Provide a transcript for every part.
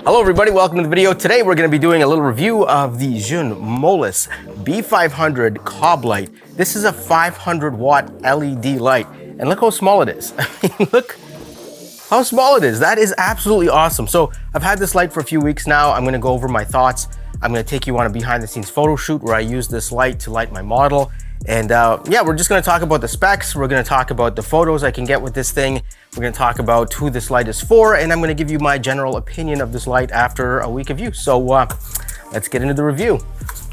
Hello everybody, welcome to the video. Today we're going to be doing a little review of the Zhiyun Molus B500 Cob light. This is a 500 watt LED light, and look how small it is. I mean, look how small it is. That is absolutely awesome. So I've had this light for a few weeks now. I'm going to go over my thoughts. I'm going to take you on a behind the scenes photo shoot where I use this light to light my model. And yeah, we're just going to talk about the specs. We're going to talk about the photos I can get with this thing. We're going to talk about who this light is for, and I'm going to give you my general opinion of this light after a week of use. So let's get into the review.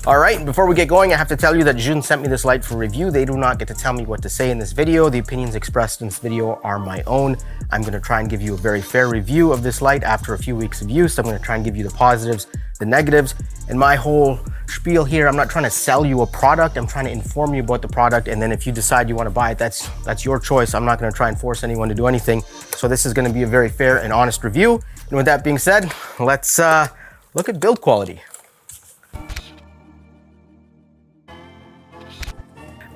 All right, before we get going, I have to tell you that Zhiyun sent me this light for review. They do not get to tell me what to say in this video. The opinions expressed in this video are my own. I'm going to try and give you a very fair review of this light after a few weeks of use. I'm going to try and give you the positives, the negatives, and my whole spiel here. I'm not trying to sell you a product. I'm trying to inform you about the product, and then if you decide you want to buy it, that's your choice. I'm not going to try and force anyone to do anything. So this is going to be a very fair and honest review. And with that being said, let's look at build quality.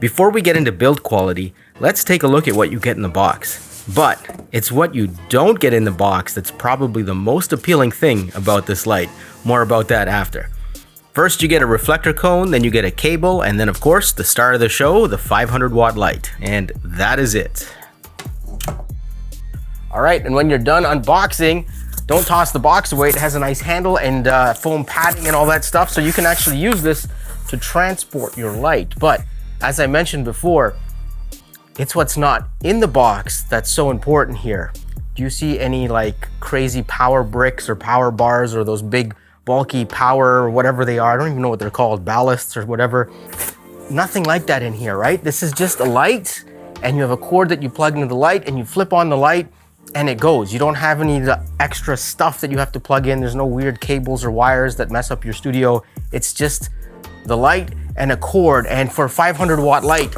Before we get into build quality, let's take a look at what you get in the box. But it's what you don't get in the box that's probably the most appealing thing about this light. More about that after. First, you get a reflector cone, then you get a cable, and then of course, the star of the show, the 500 watt light. And that is it. All right, and when you're done unboxing, don't toss the box away. It has a nice handle and foam padding and all that stuff, so you can actually use this to transport your light. But as I mentioned before, it's what's not in the box that's so important here. Do you see any like crazy power bricks or power bars or those big bulky power or whatever they are? I don't even know what they're called, ballasts or whatever. Nothing like that in here, right? This is just a light, and you have a cord that you plug into the light and you flip on the light and it goes. You don't have any of the extra stuff that you have to plug in. There's no weird cables or wires that mess up your studio. It's just the light and a cord, and for a 500 watt light,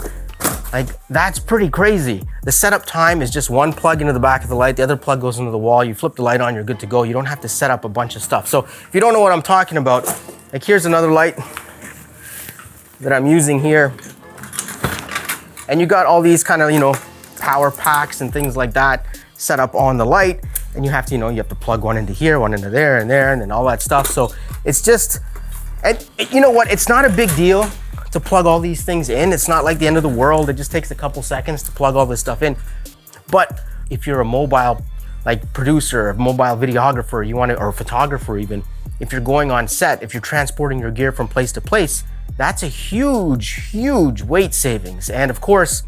like that's pretty crazy. The setup time is just one plug into the back of the light, the other plug goes into the wall, you flip the light on, you're good to go. You don't have to set up a bunch of stuff. So if you don't know what I'm talking about, like here's another light that I'm using here. And you got all these kind of, you know, power packs and things like that set up on the light, and you have to, you know, you have to plug one into here, one into there, and then all that stuff. So it's just, and you know what, it's not a big deal to plug all these things in. It's not like the end of the world. It just takes a couple seconds to plug all this stuff in. But if you're a mobile like producer, a mobile videographer, you want to, or a photographer even, if you're going on set, if you're transporting your gear from place to place, that's a huge, huge weight savings. And of course,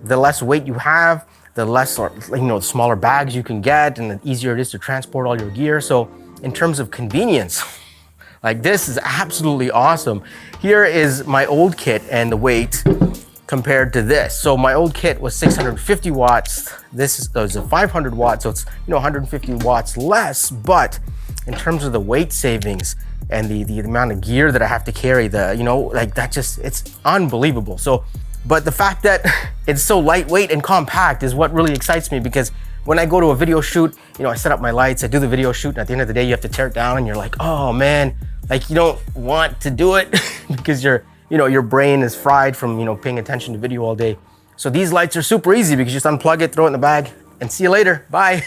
the less weight you have, the less, you know, the smaller bags you can get, and the easier it is to transport all your gear. So in terms of convenience, like this is absolutely awesome. Here is my old kit and the weight compared to this. So my old kit was 650 watts. This is a 500 watts, so it's, you know, 150 watts less. But in terms of the weight savings and the amount of gear that I have to carry, you know, like that just, it's unbelievable. So, but the fact that it's so lightweight and compact is what really excites me, because when I go to a video shoot, you know, I set up my lights, I do the video shoot, and at the end of the day, you have to tear it down, and you're like, oh man, like you don't want to do it because you know, your brain is fried from, you know, paying attention to video all day. So these lights are super easy because you just unplug it, throw it in the bag, and see you later, bye.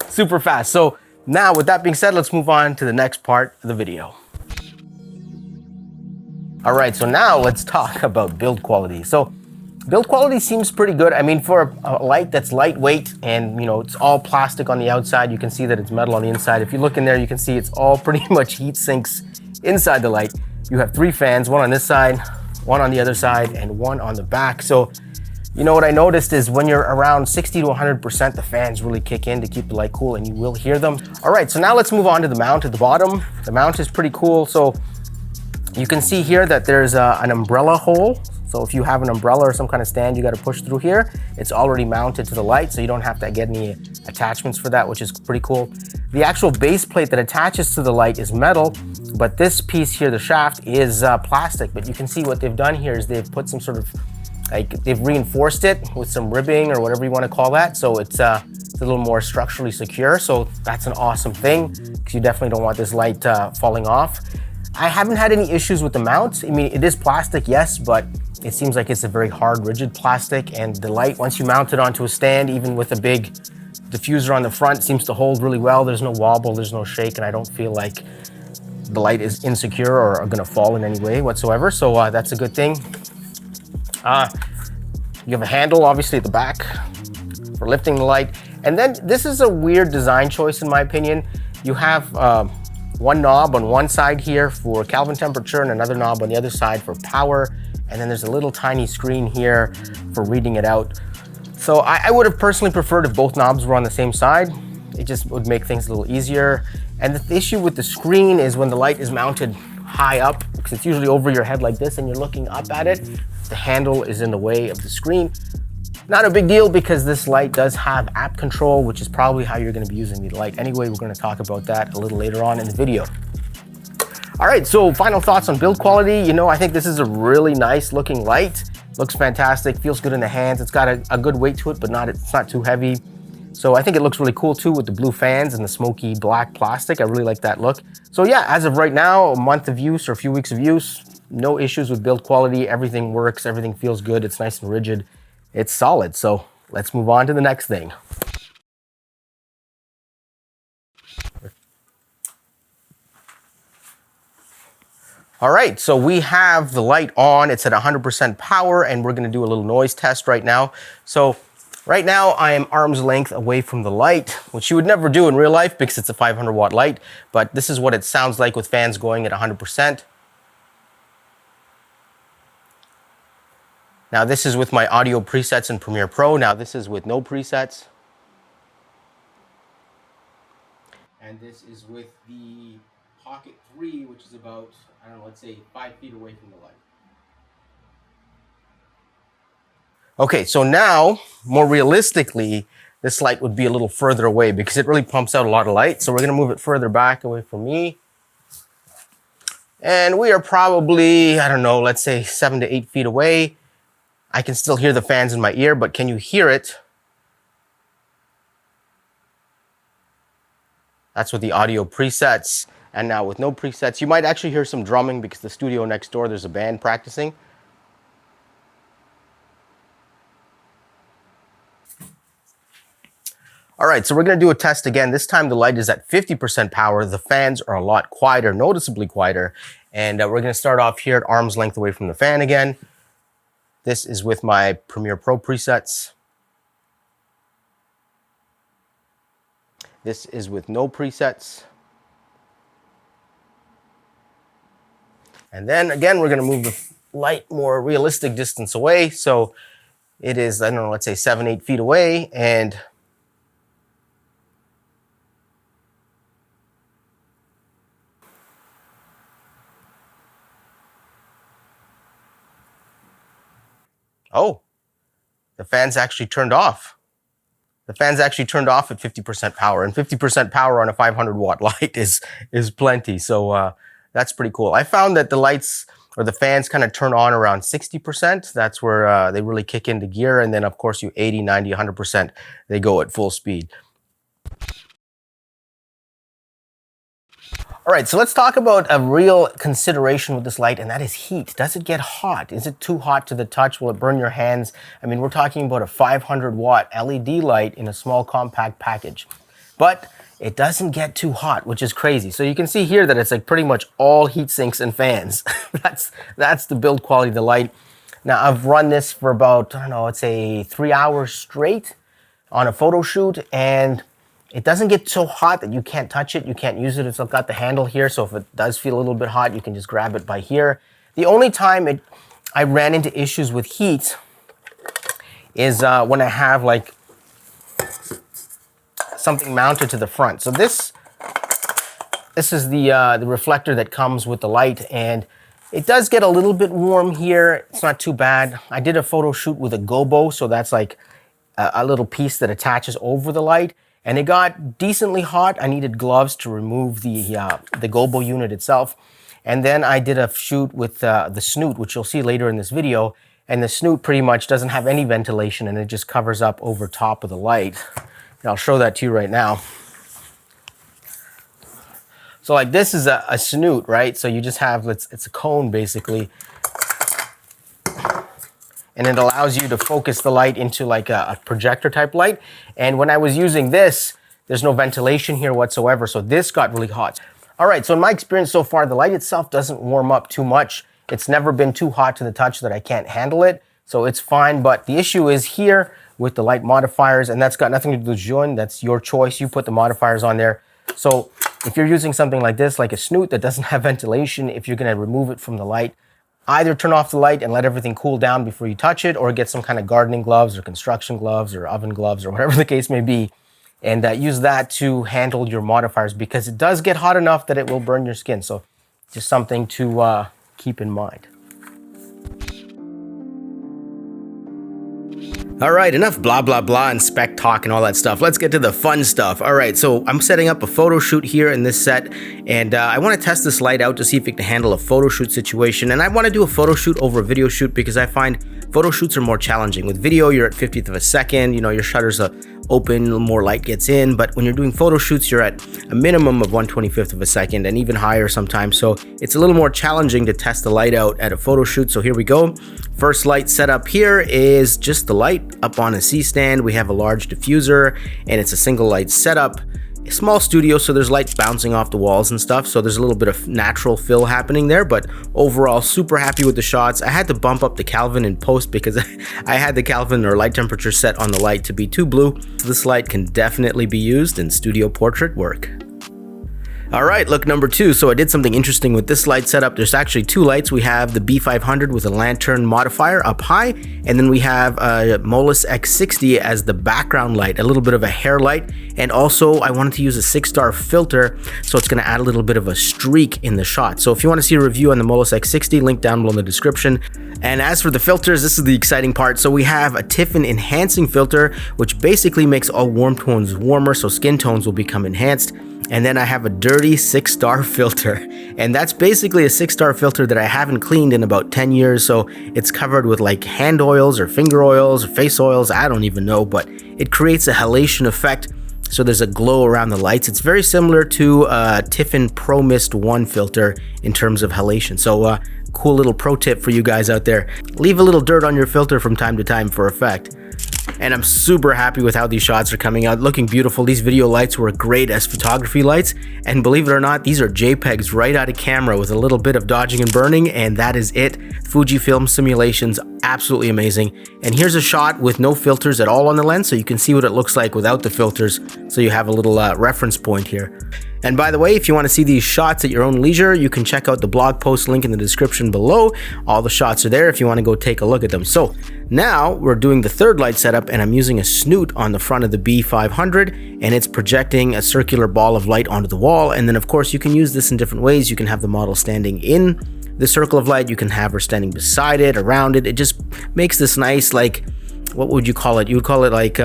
Super fast. So now with that being said, let's move on to the next part of the video. All right, so now let's talk about build quality. So build quality seems pretty good. I mean, for a light that's lightweight and, you know, it's all plastic on the outside, you can see that it's metal on the inside. If you look in there, you can see it's all pretty much heat sinks inside the light. You have 3 fans, one on this side, one on the other side, and one on the back. So, you know, what I noticed is when you're around 60 to 100%, the fans really kick in to keep the light cool, and you will hear them. All right, so now let's move on to the mount at the bottom. The mount is pretty cool. So you can see here that there's an umbrella hole. So if you have an umbrella or some kind of stand you got to push through here, it's already mounted to the light, so you don't have to get any attachments for that, which is pretty cool. The actual base plate that attaches to the light is metal, but this piece here, the shaft, is plastic. But you can see what they've done here is they've put some sort of, like, they've reinforced it with some ribbing or whatever you want to call that, so it's a little more structurally secure. So that's an awesome thing, because you definitely don't want this light falling off. I haven't had any issues with the mount. I mean, it is plastic, yes, but it seems like it's a very hard, rigid plastic, and the light, once you mount it onto a stand, even with a big diffuser on the front seems to hold really well. There's no wobble, there's no shake, and I don't feel like the light is insecure or gonna fall in any way whatsoever. So that's a good thing. You have a handle obviously at the back for lifting the light. And then this is a weird design choice in my opinion. You have one knob on one side here for Kelvin temperature and another knob on the other side for power. And then there's a little tiny screen here for reading it out. So I would have personally preferred if both knobs were on the same side. It just would make things a little easier. And the issue with the screen is when the light is mounted high up, because it's usually over your head like this and you're looking up at it, the handle is in the way of the screen. Not a big deal because this light does have app control, which is probably how you're gonna be using the light anyway. We're gonna talk about that a little later on in the video. All right, so final thoughts on build quality. You know, I think this is a really nice looking light. Looks fantastic, feels good in the hands. It's got a good weight to it, but it's not too heavy. So I think it looks really cool too with the blue fans and the smoky black plastic. I really like that look. So yeah, as of right now, a month of use or a few weeks of use, no issues with build quality. Everything works, everything feels good. It's nice and rigid. It's solid. So let's move on to the next thing. All right, so we have the light on. It's at 100% power and we're gonna do a little noise test right now. So right now, I am arm's length away from the light, which you would never do in real life because it's a 500 watt light, but this is what it sounds like with fans going at 100%. Now this is with my audio presets in Premiere Pro. Now this is with no presets. And this is with the Pocket 3, which is about, I don't know, let's say 5 feet away from the light. Okay, so now, more realistically, this light would be a little further away because it really pumps out a lot of light. So we're gonna move it further back away from me. And we are probably, I don't know, let's say 7 to 8 feet away. I can still hear the fans in my ear, but can you hear it? That's with the audio presets. And now with no presets, you might actually hear some drumming because the studio next door, there's a band practicing. All right, so we're gonna do a test again. This time the light is at 50% power. The fans are a lot quieter, noticeably quieter. And we're gonna start off here at arm's length away from the fan again. This is with my Premiere Pro presets. This is with no presets. And then again, we're gonna move the light more realistic distance away. So it is, I don't know, let's say 7, 8 feet away. And oh, the fan's actually turned off. The fan's actually turned off at 50% power, and 50% power on a 500 watt light is plenty. So that's pretty cool. I found that the lights or the fans kind of turn on around 60%. That's where they really kick into gear. And then of course you 80, 90, 100%, they go at full speed. All right, so let's talk about a real consideration with this light, and that is heat. Does it get hot? Is it too hot to the touch? Will it burn your hands? I mean, we're talking about a 500 watt LED light in a small compact package, but it doesn't get too hot, which is crazy. So you can see here that it's like pretty much all heat sinks and fans. That's the build quality of the light. Now I've run this for about, I don't know, let's say 3 hours straight on a photo shoot, and it doesn't get so hot that you can't touch it, you can't use it. It's got the handle here, so if it does feel a little bit hot, you can just grab it by here. The only time I ran into issues with heat is when I have like something mounted to the front. So this is the reflector that comes with the light, and it does get a little bit warm here. It's not too bad. I did a photo shoot with a gobo, so that's like a little piece that attaches over the light. And it got decently hot. I needed gloves to remove the gobo unit itself. And then I did a shoot with the snoot, which you'll see later in this video. And the snoot pretty much doesn't have any ventilation, and it just covers up over top of the light. And I'll show that to you right now. So like this is a snoot, right? So you just have, it's a cone basically. and it allows you to focus the light into like a projector type light. And when I was using this, there's no ventilation here whatsoever, so this got really hot. All right, so in my experience so far, the light itself doesn't warm up too much. It's never been too hot to the touch that I can't handle it, so it's fine. But the issue is here with the light modifiers, and that's got nothing to do with Zhiyun. That's your choice. You put the modifiers on there. So if you're using something like this, like a snoot that doesn't have ventilation, if you're gonna remove it from the light, either turn off the light and let everything cool down before you touch it, or get some kind of gardening gloves or construction gloves or oven gloves or whatever the case may be, and use that to handle your modifiers, because it does get hot enough that it will burn your skin. So just something to keep in mind. All right, enough blah, blah, blah and spec talk and all that stuff. Let's get to the fun stuff. All right, so I'm setting up a photo shoot here in this set, and I want to test this light out to see if it can handle a photo shoot situation. And I want to do a photo shoot over a video shoot because I find photo shoots are more challenging. With video, you're at 50th of a second, you know, your shutters are open, more light gets in, but when you're doing photo shoots, you're at a minimum of 1/25th of a second and even higher sometimes. So it's a little more challenging to test the light out at a photo shoot. So here we go. First light setup here is just the light up on a C-stand. We have a large diffuser and it's a single light setup. A small studio, so there's light bouncing off the walls and stuff, so there's a little bit of natural fill happening there, but overall super happy with the shots. I had to bump up the Kelvin in post because I had the Kelvin or light temperature set on the light to be too blue. This light can definitely be used in studio portrait work. All right, look number 2. So I did something interesting with this light setup. There's actually 2 lights. We have the B500 with a lantern modifier up high, and then we have a Molus X60 as the background light, a little bit of a hair light. And also I wanted to use a 6-star filter, so it's gonna add a little bit of a streak in the shot. So if you wanna see a review on the Molus X60, link down below in the description. And as for the filters, this is the exciting part. So we have a Tiffin enhancing filter, which basically makes all warm tones warmer, so skin tones will become enhanced. And then I have a dirty 6-star filter, and that's basically a 6-star filter that I haven't cleaned in about 10 years. So it's covered with like hand oils or finger oils or face oils, I don't even know, but it creates a halation effect. So there's a glow around the lights. It's very similar to Tiffin Pro Mist 1 filter in terms of halation. So cool little pro tip for you guys out there. Leave a little dirt on your filter from time to time for effect. And I'm super happy with how these shots are coming out, looking beautiful. These video lights were great as photography lights, and believe it or not, these are JPEGs right out of camera with a little bit of dodging and burning, and that is it. Fujifilm simulations, absolutely amazing. And here's a shot with no filters at all on the lens, so you can see what it looks like without the filters, so you have a little reference point here. And by the way, if you want to see these shots at your own leisure, you can check out the blog post link in the description below. All the shots are there if you want to go take a look at them. So now we're doing the third light setup, and I'm using a snoot on the front of the B500, and it's projecting a circular ball of light onto the wall. And then of course you can use this in different ways. You can have the model standing in the circle of light, you can have her standing beside it, around it. It just makes this nice, like, what would you call it? You would call it like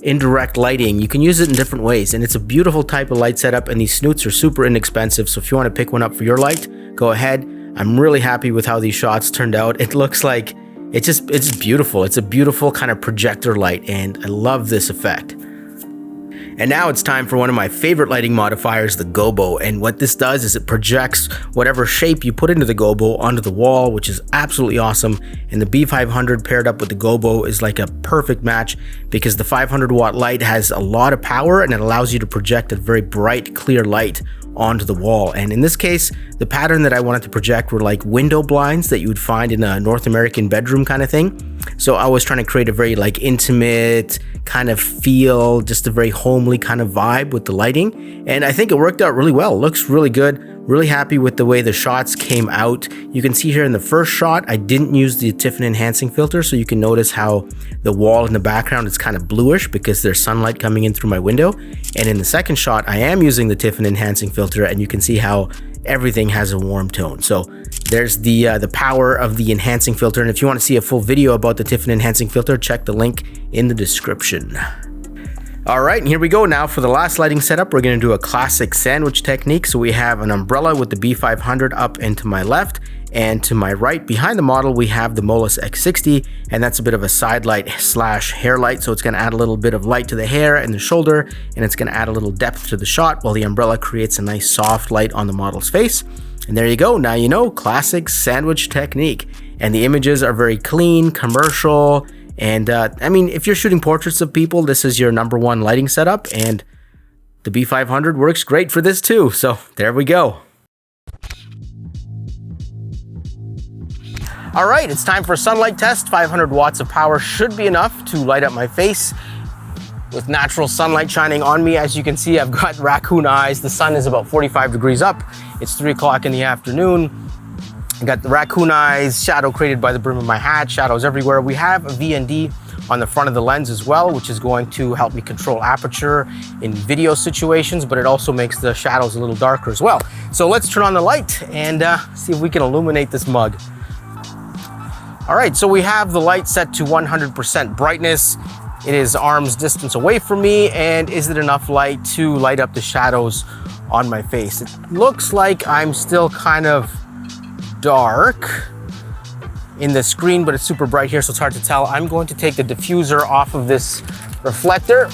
indirect lighting. You can use it in different ways, and it's a beautiful type of light setup, and these snoots are super inexpensive. So if you want to pick one up for your light, go ahead. I'm really happy with how these shots turned out. It looks like it's beautiful. It's a beautiful kind of projector light, and I love this effect. And now it's time for one of my favorite lighting modifiers, the gobo. And what this does is it projects whatever shape you put into the gobo onto the wall, which is absolutely awesome. And the B500 paired up with the gobo is like a perfect match, because the 500-watt light has a lot of power, and it allows you to project a very bright, clear light onto the wall. And in this case, the pattern that I wanted to project were like window blinds that you would find in a North American bedroom kind of thing. So I was trying to create a very like intimate kind of feel, just a very homely kind of vibe with the lighting. And I think it worked out really well. It looks really good. Really happy with the way the shots came out. You can see here in the first shot, I didn't use the Tiffin enhancing filter, so you can notice how the wall in the background is kind of bluish because there's sunlight coming in through my window. And in the second shot, I am using the Tiffin enhancing filter, and you can see how everything has a warm tone. So there's the power of the enhancing filter. And if you want to see a full video about the Tiffin enhancing filter, check the link in the description. All right, and here we go. Now for the last lighting setup, we're going to do a classic sandwich technique. So we have an umbrella with the B500 up and to my left, and to my right behind the model we have the Molus X60, and that's a bit of a side light slash hair light. So it's going to add a little bit of light to the hair and the shoulder, and it's going to add a little depth to the shot, while the umbrella creates a nice soft light on the model's face. And there you go. Now you know, classic sandwich technique. And the images are very clean, commercial. And I mean, if you're shooting portraits of people, this is your #1 lighting setup. And the B500 works great for this too. So there we go. All right, it's time for a sunlight test. 500 watts of power should be enough to light up my face with natural sunlight shining on me. As you can see, I've got raccoon eyes. The sun is about 45 degrees up. It's 3 o'clock in the afternoon. I got the raccoon eyes, shadow created by the brim of my hat, shadows everywhere. We have a VND on the front of the lens as well, which is going to help me control aperture in video situations, but it also makes the shadows a little darker as well. So let's turn on the light and see if we can illuminate this mug. All right, so we have the light set to 100% brightness. It is arm's distance away from me, and is it enough light to light up the shadows on my face? It looks like I'm still kind of dark in the screen, but it's super bright here, so it's hard to tell. I'm going to take the diffuser off of this reflector.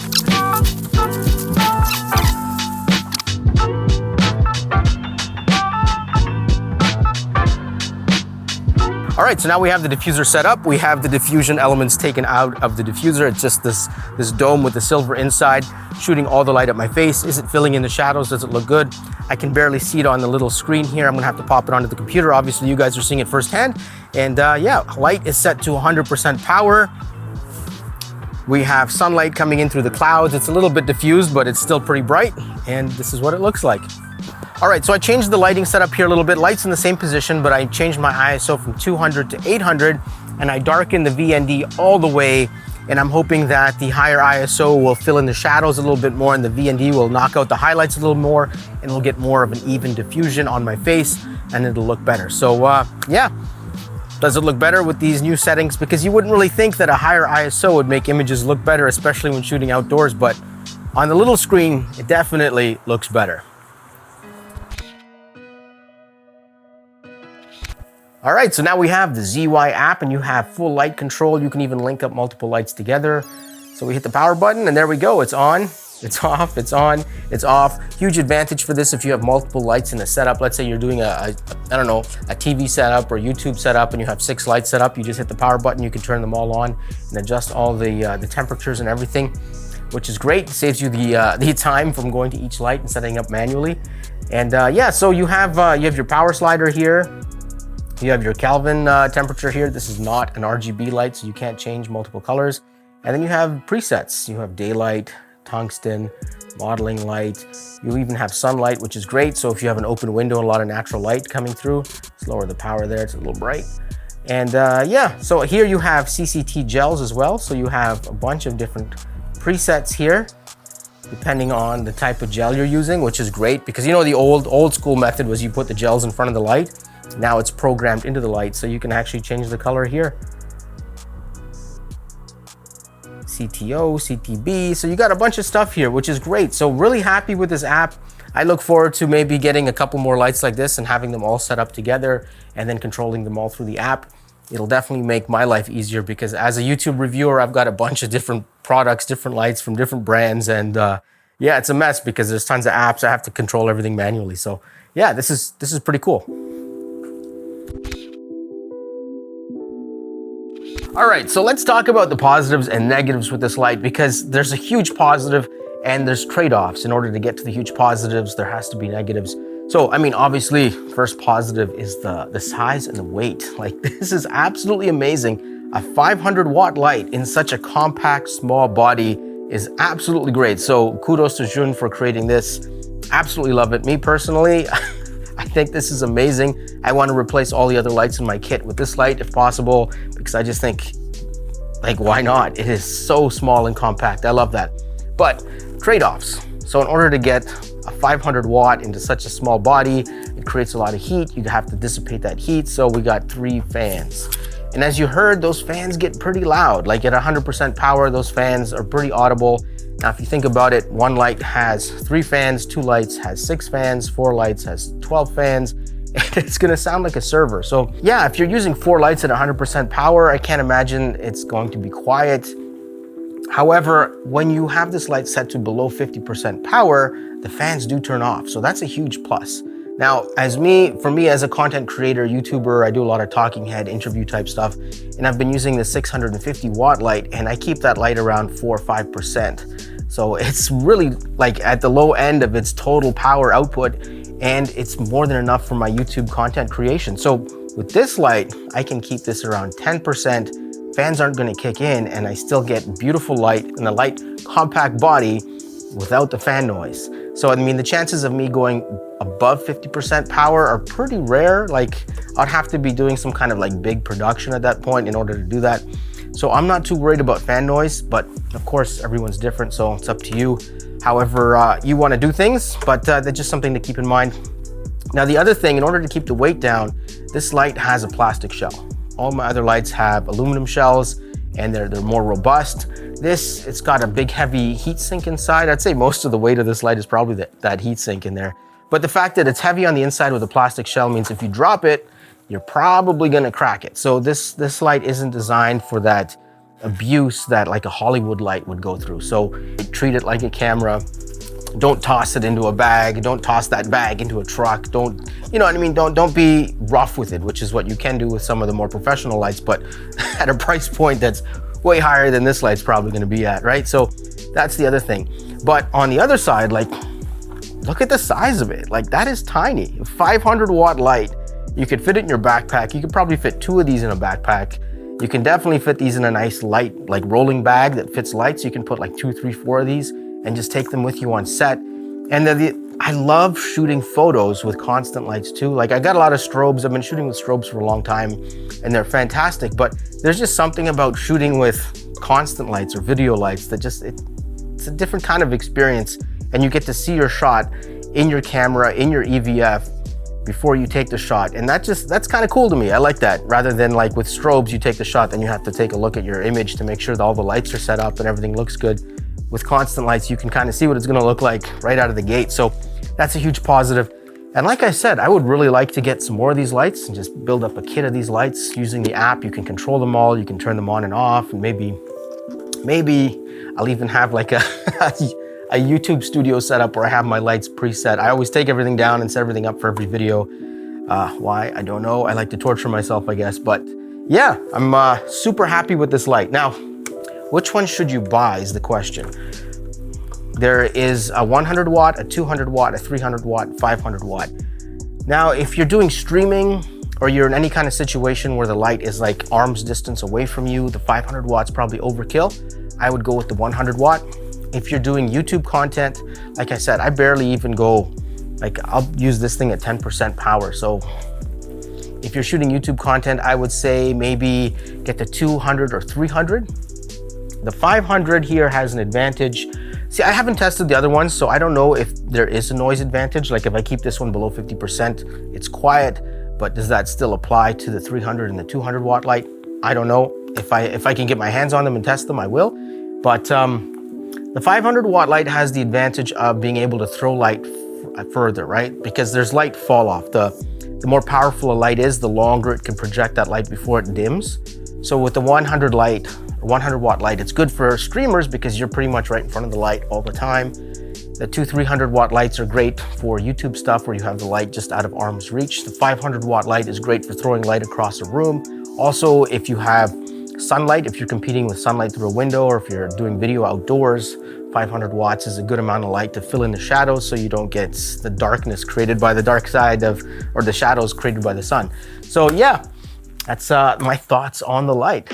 All right, so now we have the diffuser set up. We have the diffusion elements taken out of the diffuser. It's just this dome with the silver inside, shooting all the light at my face. Is it filling in the shadows? Does it look good? I can barely see it on the little screen here. I'm gonna have to pop it onto the computer. Obviously, you guys are seeing it firsthand. And yeah, light is set to 100% power. We have sunlight coming in through the clouds. It's a little bit diffused, but it's still pretty bright. And this is what it looks like. All right, so I changed the lighting setup here a little bit. Light's in the same position, but I changed my ISO from 200 to 800, and I darkened the VND all the way, and I'm hoping that the higher ISO will fill in the shadows a little bit more, and the VND will knock out the highlights a little more, and we'll get more of an even diffusion on my face, and it'll look better. So yeah, does it look better with these new settings? Because you wouldn't really think that a higher ISO would make images look better, especially when shooting outdoors, but on the little screen, it definitely looks better. All right, so now we have the ZY app and you have full light control. You can even link up multiple lights together. So we hit the power button and there we go. It's on, it's off, it's on, it's off. Huge advantage for this if you have multiple lights in a setup. Let's say you're doing I don't know, a TV setup or YouTube setup and you have 6 lights set up. You just hit the power button, you can turn them all on and adjust all the temperatures and everything, which is great. It saves you the time from going to each light and setting up manually. And yeah, so you have your power slider here. You have your Kelvin temperature here. This is not an RGB light, so you can't change multiple colors. And then you have presets. You have daylight, tungsten, modeling light. You even have sunlight, which is great. So if you have an open window and a lot of natural light coming through, let's lower the power there. It's a little bright. And yeah, so here you have CCT gels as well. So you have a bunch of different presets here, depending on the type of gel you're using, which is great because you know the old school method was you put the gels in front of the light. Now it's programmed into the light, so you can actually change the color here. CTO, CTB, so you got a bunch of stuff here, which is great. So really happy with this app. I look forward to maybe getting a couple more lights like this and having them all set up together and then controlling them all through the app. It'll definitely make my life easier because as a YouTube reviewer, I've got a bunch of different products, different lights from different brands. And yeah, it's a mess because there's tons of apps. I have to control everything manually. So yeah, this is pretty cool. All right, so let's talk about the positives and negatives with this light because there's a huge positive and there's trade-offs. In order to get to the huge positives, there has to be negatives. So, I mean, obviously, first positive is the size and the weight. Like, this is absolutely amazing. A 500 watt light in such a compact, small body is absolutely great. So kudos to Zhiyun for creating this. Absolutely love it. Me personally, I think this is amazing. I want to replace all the other lights in my kit with this light if possible, because I just think, like, why not? It is so small and compact. I love that. But trade-offs. So in order to get a 500 watt into such a small body, it creates a lot of heat. You have to dissipate that heat. So we got 3 fans. And as you heard, those fans get pretty loud. Like at 100% power, those fans are pretty audible. Now, if you think about it, one light has 3 fans, 2 lights has 6 fans, 4 lights has 12 fans, and it's gonna sound like a server. So yeah, if you're using 4 lights at 100% power, I can't imagine it's going to be quiet. However, when you have this light set to below 50% power, the fans do turn off. So that's a huge plus. Now, for me as a content creator, YouTuber, I do a lot of talking head interview type stuff, and I've been using the 650 watt light, and I keep that light around 4 or 5%. So it's really like at the low end of its total power output, and it's more than enough for my YouTube content creation. So with this light, I can keep this around 10%. Fans aren't gonna kick in, and I still get beautiful light and a light compact body without the fan noise. So I mean, the chances of me going above 50% power are pretty rare. Like, I'd have to be doing some kind of like big production at that point in order to do that. So I'm not too worried about fan noise, but of course everyone's different, so it's up to you. However you want to do things, but that's just something to keep in mind. Now the other thing, in order to keep the weight down, this light has a plastic shell. All my other lights have aluminum shells, and they're more robust. It's got a big heavy heat sink inside. I'd say most of the weight of this light is probably that heat sink in there. But the fact that it's heavy on the inside with a plastic shell means if you drop it, you're probably gonna crack it. So this light isn't designed for that abuse that like a Hollywood light would go through. So treat it like a camera. Don't toss it into a bag. Don't toss that bag into a truck. Don't, you know what I mean? Don't be rough with it, which is what you can do with some of the more professional lights, but at a price point that's way higher than this light's probably gonna be at, right? So that's the other thing. But on the other side, like, look at the size of it. Like, that is tiny. A 500 watt light, you could fit it in your backpack. You could probably fit 2 of these in a backpack. You can definitely fit these in a nice light, like rolling bag that fits lights. You can put like 2, 3, 4 of these and just take them with you on set. And I love shooting photos with constant lights too. Like, I got a lot of strobes. I've been shooting with strobes for a long time, and they're fantastic, but there's just something about shooting with constant lights or video lights that just, it's a different kind of experience, and you get to see your shot in your camera, in your EVF, before you take the shot. And that's kind of cool to me. I like that, rather than like with strobes, you take the shot, then you have to take a look at your image to make sure that all the lights are set up and everything looks good. With constant lights, you can kind of see what it's gonna look like right out of the gate. So that's a huge positive. And like I said, I would really like to get some more of these lights and just build up a kit of these lights using the app. You can control them all, you can turn them on and off, and maybe I'll even have like a YouTube studio setup where I have my lights preset. I always take everything down and set everything up for every video. Why? I don't know. I like to torture myself, I guess. But yeah, I'm super happy with this light. Now, which one should you buy is the question. There is a 100 watt, a 200 watt, a 300 watt, 500 watt. Now, if you're doing streaming or you're in any kind of situation where the light is like arm's distance away from you, the 500 watts probably overkill. I would go with the 100 watt. If you're doing YouTube content, like I said, I barely even go, like, I'll use this thing at 10% power. So if you're shooting YouTube content, I would say maybe get the 200 or 300. The 500 here has an advantage. See, I haven't tested the other ones, so I don't know if there is a noise advantage. Like, if I keep this one below 50%, it's quiet, but does that still apply to the 300 and the 200 watt light? I don't know. If I can get my hands on them and test them, I will. But the 500 watt light has the advantage of being able to throw light further, right? Because there's light fall off. The more powerful a light is, the longer it can project that light before it dims. So with the 100 watt light, it's good for streamers because you're pretty much right in front of the light all the time. The 300 watt lights are great for YouTube stuff where you have the light just out of arm's reach. The 500 watt light is great for throwing light across a room. Also, if you have sunlight, if you're competing with sunlight through a window, or if you're doing video outdoors, 500 watts is a good amount of light to fill in the shadows so you don't get the darkness created by the dark side or the shadows created by the sun. So yeah, that's my thoughts on the light.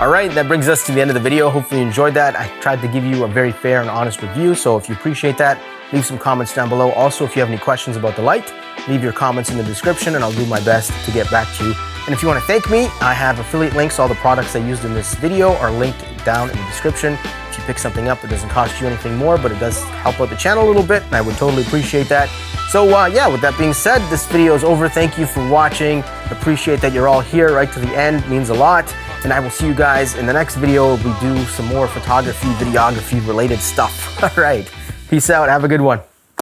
All right, that brings us to the end of the video. Hopefully you enjoyed that. I tried to give you a very fair and honest review, so if you appreciate that, leave some comments down below. Also, if you have any questions about the light, leave your comments in the description and I'll do my best to get back to you. And if you want to thank me, I have affiliate links. All the products I used in this video are linked down in the description. If you pick something up, it doesn't cost you anything more, but it does help out the channel a little bit, and I would totally appreciate that. So yeah, with that being said, this video is over. Thank you for watching. Appreciate that you're all here right to the end. It means a lot. And I will see you guys in the next video. We do some more photography, videography related stuff. All right, peace out. Have a good one.